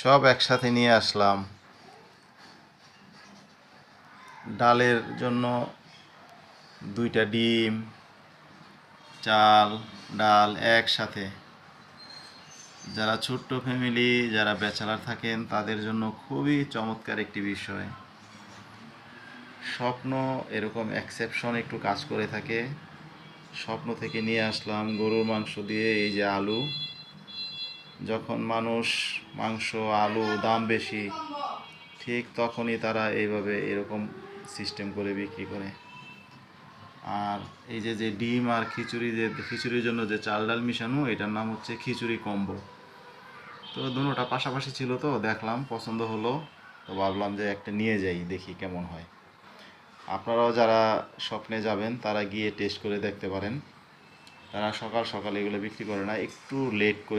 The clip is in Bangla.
সব একসাথে নিয়ে আসলাম। ডালের জন্য 2টা ডিম, চাল, ডাল একসাথে। যারা ছোট্ট ফ্যামিলি, যারা ব্যাচেলার থাকেন, তাদের জন্য খুবই চমৎকার একটি বিষয়। স্বপ্ন এরকম এক্সেপশন একটু কাজ করে থাকে। স্বপ্ন থেকে নিয়ে আসলাম গরুর মাংস দিয়ে এই যে আলু। যখন মানুষ মাংস, আলু দাম বেশি, ঠিক তখনই তারা এইভাবে এরকম সিস্টেম করে বিক্রি করে। আর এই যে যে ডিম আর খিচুড়ি, যে খিচুড়ির জন্য যে চাল ডাল মিশানো, এটার নাম হচ্ছে খিচুড়ি কম্বো। তো দুটোটা পাশাপাশি ছিল, তো দেখলাম পছন্দ হলো, তো ভাবলাম যে একটা নিয়ে যাই, দেখি কেমন হয়। আপনারাও যারা স্বপ্নে যাবেন তারা গিয়ে টেস্ট করে দেখতে পারেন। তারা সকাল সকাল এগুলো বিক্রি করে না, একটু লেট করে